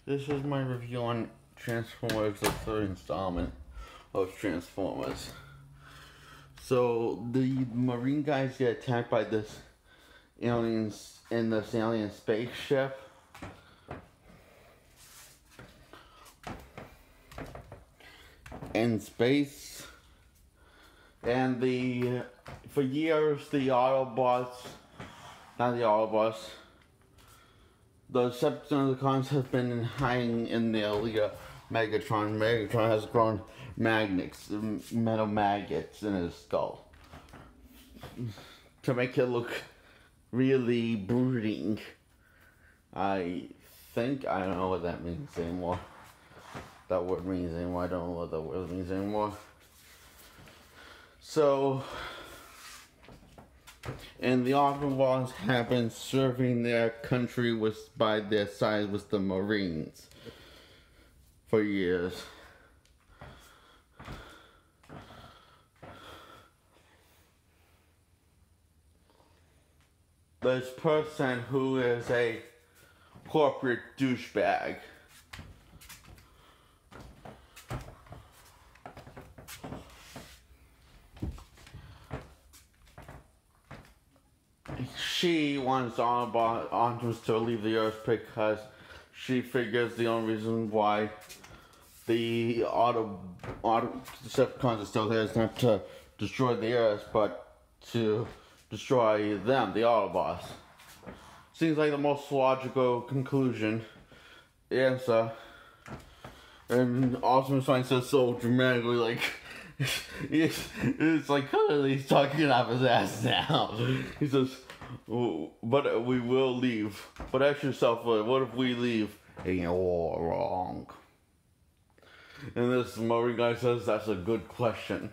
This is my review on Transformers, the third installment of Transformers. So, the Marine guys get attacked by this aliens in this alien spaceship. In space. And for years, the Autobots, the Decepticons have been hiding in the Leader Megatron. Megatron has grown metal maggots in his skull to make it look really brooding. I don't know what that means anymore. That word means anymore. I don't know what that word means anymore. So, and the Autobots have been serving their country by their side with the Marines for years. This person who is a corporate douchebag. She wants Autobots to leave the Earth because she figures the only reason why the Decepticons are still there is not to destroy the Earth, but to destroy them, the Autobots. Seems like the most logical conclusion answer. And Optimus Prime says so dramatically, like, it's like clearly he's talking off his ass now. He says, oh, but we will leave. But ask yourself, what if we leave and you're all wrong? And this Marine guy says, that's a good question.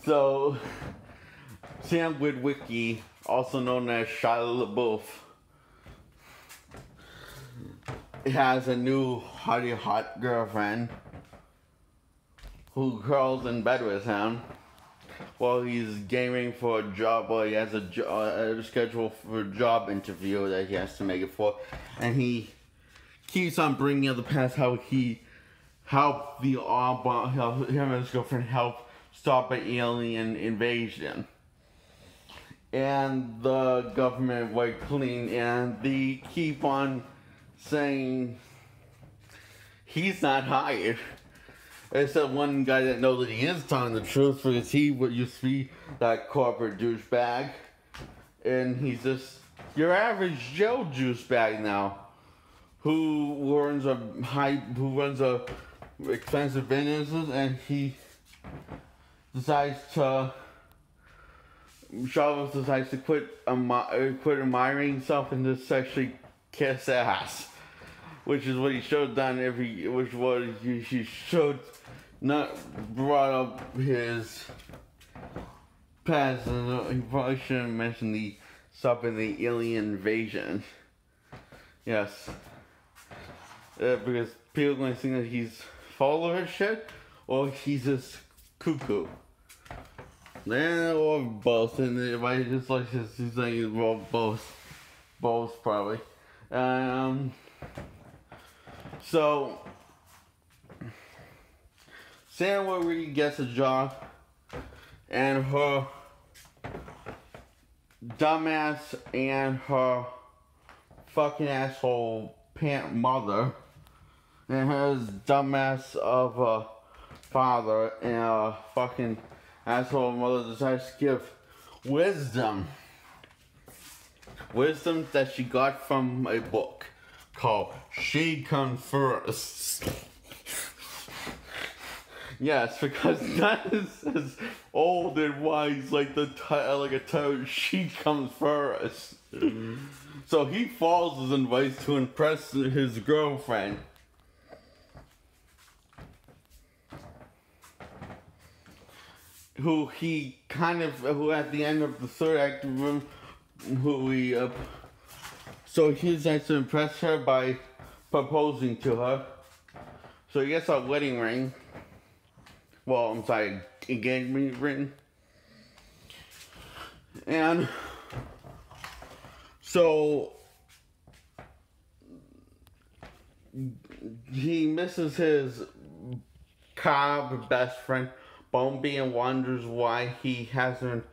So, Sam Witwicky, also known as Shia LaBeouf, has a new hot girlfriend who curls in bed with him while he's gaming for a job, or he has a schedule for a job interview that he has to make it for, and he keeps on bringing up the past how he helped him and his girlfriend help stop an alien invasion. And the government wiped clean, and they keep on saying he's not hired. Except one guy that knows that he is telling the truth, because he used to be that corporate douchebag. And he's just your average Joe douchebag now, who runs expensive businesses, and he decides to quit admiring himself and just actually kiss ass, which is what he should have done he should not brought up his past, and he probably shouldn't mention the stuff in the alien invasion. Yes. Because people are going to think that he's full of shit, or he's just cuckoo. Or both, and if I just like he's saying, well, both probably. So Sam Witwicky gets a job, and her dumbass and her fucking asshole mother, and her dumbass of a father and a fucking asshole mother decides to give wisdom that she got from a book called She Comes First. Yes, because that is as old and wise like a toad. She comes first. So he follows his advice to impress his girlfriend, who at the end of the third act, so he decides to impress her by proposing to her. So he gets a wedding ring Well, I'm sorry, engagement ring. And so he misses his cop best friend Bumby and wonders why he hasn't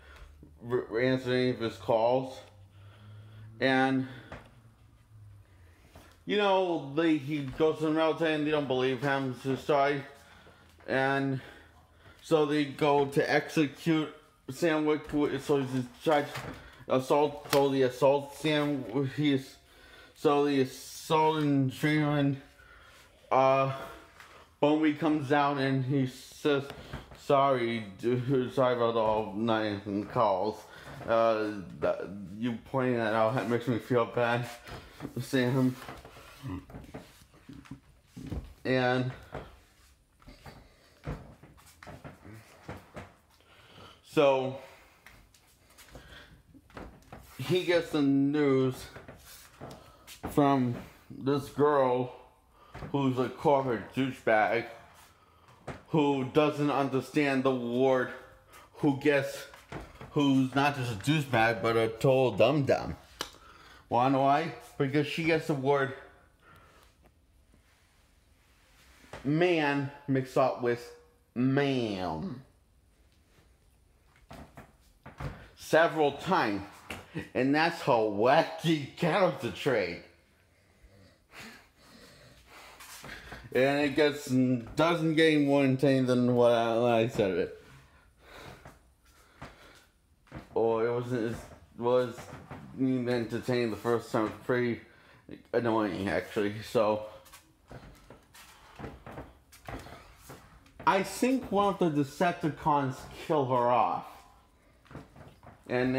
answered any of his calls. And he goes to the military and they don't believe him, so and so they go to execute Sandwick. So he's tried assault. So the assault the assault and Sherman. Bumby comes down and he says, "Sorry, dude, sorry about all night and calls. You pointing that out that makes me feel bad, Sam." And so he gets the news from this girl who's a corporate douchebag who doesn't understand the word, who's not just a douchebag but a total dum-dum. Wanna know why? Because she gets the word man mixed up with ma'am several times, and that's her wacky character trait. And it doesn't get any more entertaining than what I said it. Or it was even entertaining the first time. It was pretty annoying, actually. So I think one of the Decepticons kill her off. And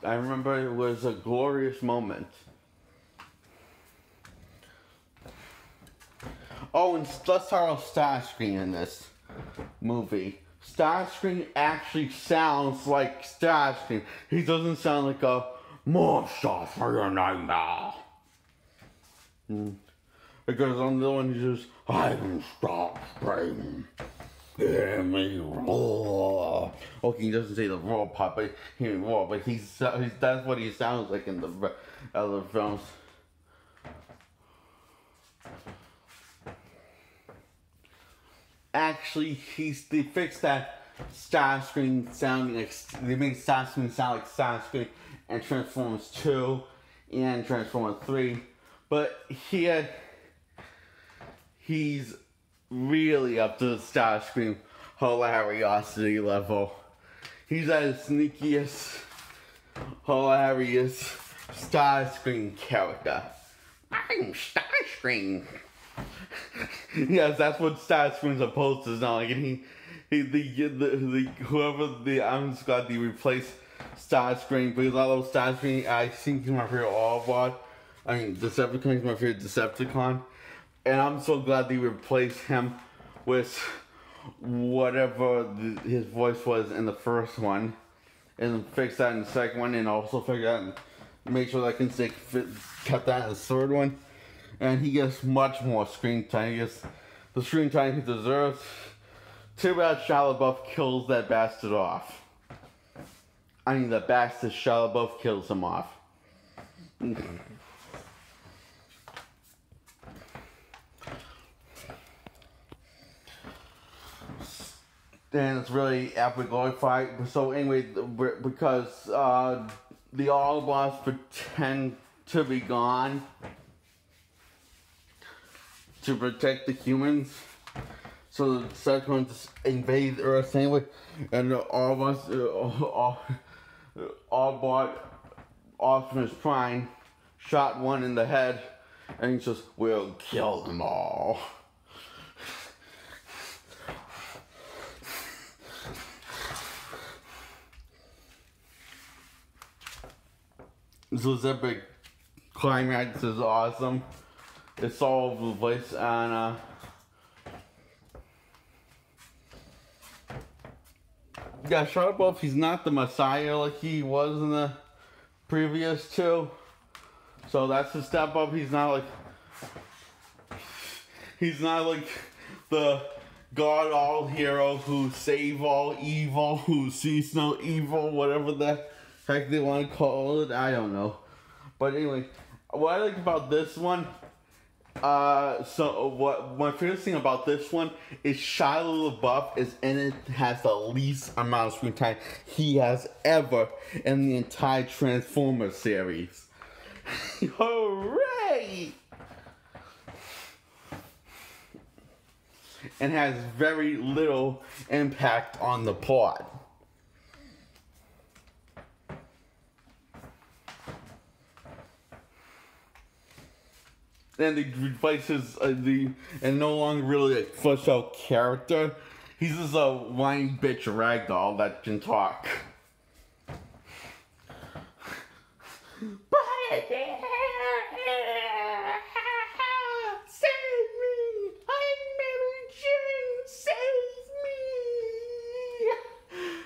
I remember it was a glorious moment. Oh, and let's talk about Starscream in this movie. Starscream actually sounds like Starscream. He doesn't sound like a monster for your nightmare. Because on the one he says, "I'm Starscream. Hear me roar." Okay, he doesn't say the roar part, but hear me roar. But that's what he sounds like in the other films. Actually, they fixed that Starscream sounding like, they made Starscream sound like Starscream and Transformers 2 and Transformers 3. But he's really up to the Starscream hilariosity level. He's at his sneakiest, hilarious Starscream character. I'm Starscream. Yes, that's what Starscream's supposed to sound like, and I'm just glad they replaced Starscream, because I love Starscream. I think he's my favorite Autobot. I mean, Decepticon is my favorite Decepticon, and I'm so glad they replaced him with whatever his voice was in the first one, and fix that in the second one, and also figure out and make sure that I can cut that in the third one. And he gets much more screen time. He gets the screen time he deserves. Too bad Shia LaBeouf kills that bastard off. I mean, the bastard Shia LaBeouf kills him off. And it's really epic glorified. So anyway, because the Autobots pretend to be gone to protect the humans, so the Decepticons invade Earth anyway, and all of us, Autobot Optimus Prime shot one in the head, and he says, "We'll kill them all." So this epic climax is awesome. It's all over the place, and yeah, Shia LaBeouf, he's not the Messiah like he was in the previous two, so that's a step up. He's not like the God all hero who save all evil, who sees no evil, whatever the heck they want to call it. I don't know. But anyway, what I like about this one, what my favorite thing about this one is Shia LaBeouf is in it, has the least amount of screen time he has ever in the entire Transformers series. Hooray! And has very little impact on the plot. And he replaces and no longer really a flesh out character. He's just a whiny bitch ragdoll that can talk. Save me! I'm Mary Jane! Save me!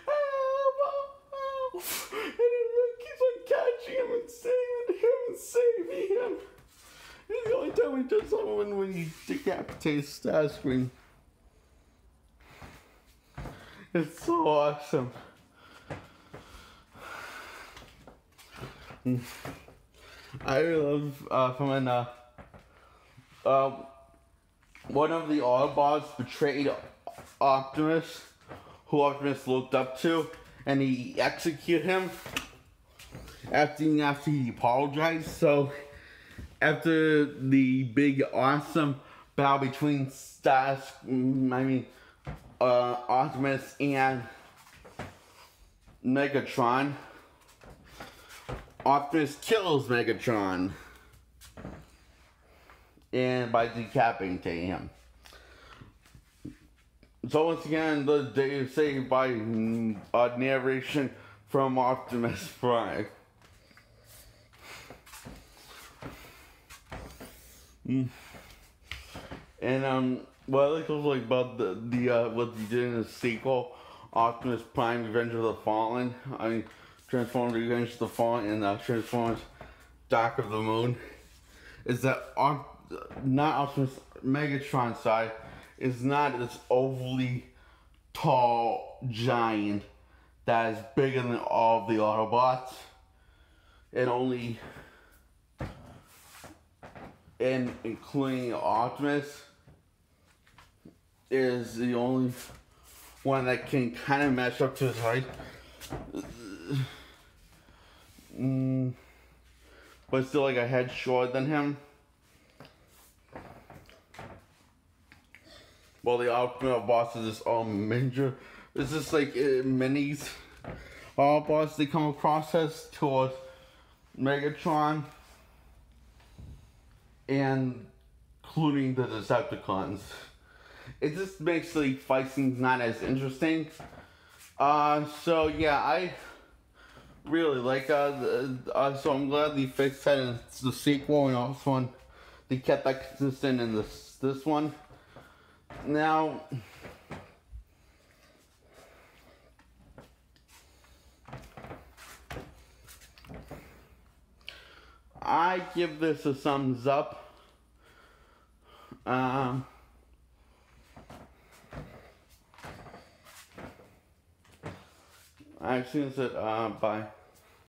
Oh, and it keeps on catching him and saving him. It's the only time he does something when he decapitates Starscream. It's so awesome. I really love when one of the Autobots betrayed Optimus, who Optimus looked up to, and he executed him after he apologized. So after the big awesome battle between Optimus and Megatron, Optimus kills Megatron and by decapitating him. So once again, they are saved by narration from Optimus Prime. And what I like also about the what they did in the sequel, Optimus Prime: Revenge of the Fallen. I mean, Transformers: Revenge of the Fallen and Transformers: Dark of the Moon, is that not Optimus Megatron's side is not this overly tall giant that is bigger than all of the Autobots, and including Optimus is the only one that can kind of match up to his height. But still like a head shorter than him. Well, the ultimate boss is this miniature. It's just like minis. All boss they come across as towards Megatron, and including the Decepticons. It just makes the fight scenes not as interesting. So yeah, I really like so I'm glad they fixed that in the sequel, and also they kept that consistent in this one. Now, I give this a thumbs up. I've seen it by